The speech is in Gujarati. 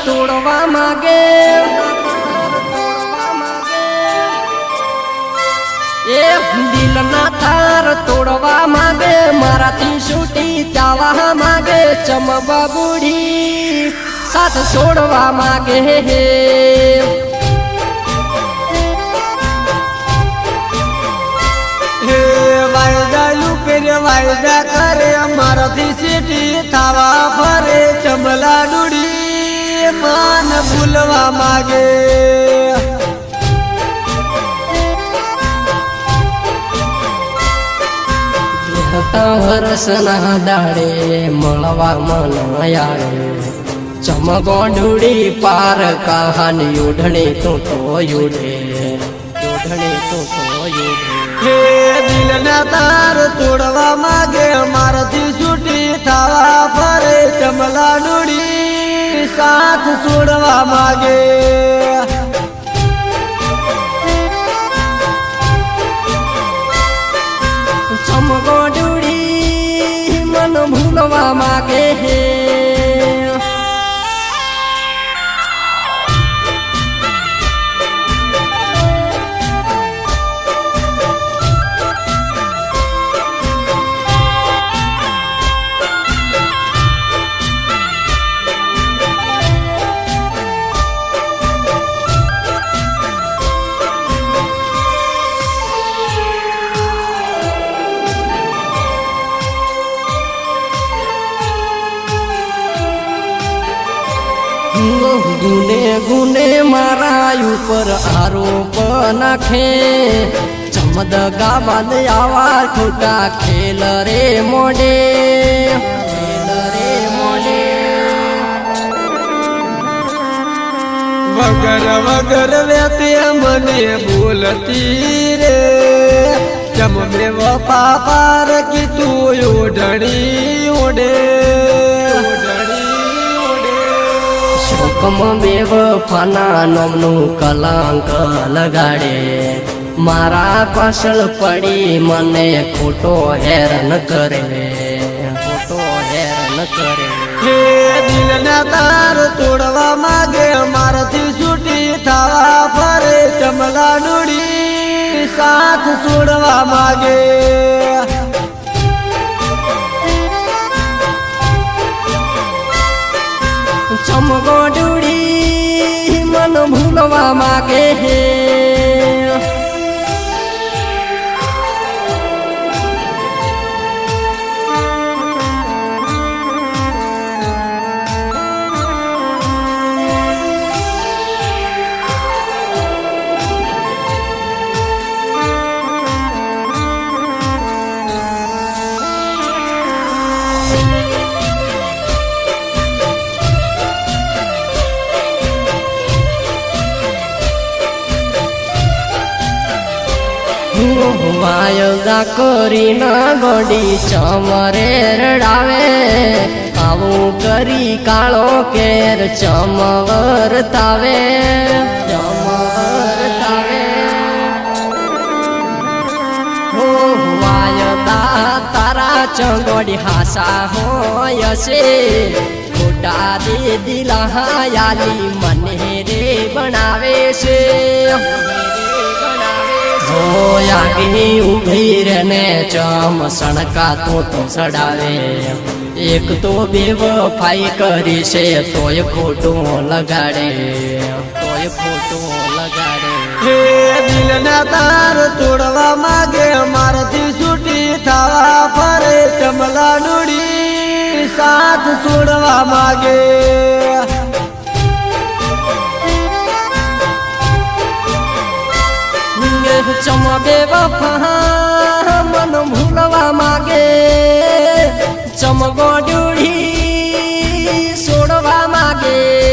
તોડવા માગે એ દિલના તાર તોડવા માગે મારાથી છૂટી જવા માગે ચમબા બુઢી સાથ છોડવા માગે હે વાયદા કરે મારાથી સીટી થાવા ફરે ચમલા ડુડી માન ભૂલવા માગે વરસના દાડે મળવા મન આવે ચમગોંડુડી પાર કહાની ઉઢણી તું તો યુડે ઉઢણી તું તો યુડે હે દિલના તાર તોડવા માગે મારાથી છૂટી થાવા ફરે ચમલા ડુડી સાથ છોડવા માગે ચમગોંડુડી મન ભૂલવા માગે હે ગુને ગુને મારા ઉપર આરોપ નાખે ચમદગા બાદ આવા ખોટા ખેલ રે મોડે વગર વગર વેતે મને ભૂલતી રે ચમે વફા પાર કીધું ઓઢણી ઓડે શોકમ બેવ ફાના નોમનું કલંક લગાડે મારા પાછળ પડી મને ખોટો હેરાન કરે ખોટો હેરાન કરે હે દિલના તાર તોડવા માગે મારાથી છૂટી થાવા ફરે ચમલા ડુડી સાથ છોડવા માગે ચમગોંડુડી મન ભૂલવા માગે હે વાયદા કરી ના ગોડી ચમરે રડાવે આવું કરી કાળો કેર ચમવર તાવે વાયદા તારા ચંગોડી હાસા હોય છે ખોટા દે દિલા યાલી મને રે બનાવે છે આગી ઉભી રે ને ચમ સણકા તો સડાવે એક તો બેવફાઈ કરી છે તોય ખોટું લગાડે હે દિલના તાર તોડવા માગે મારાથી છૂટી થાવા ફરે ચમલા ડુડી સાથ છોડવા માગે ચમબે વફા મન ભૂલવા માગે ચમગોંડુડી છોડવા માગે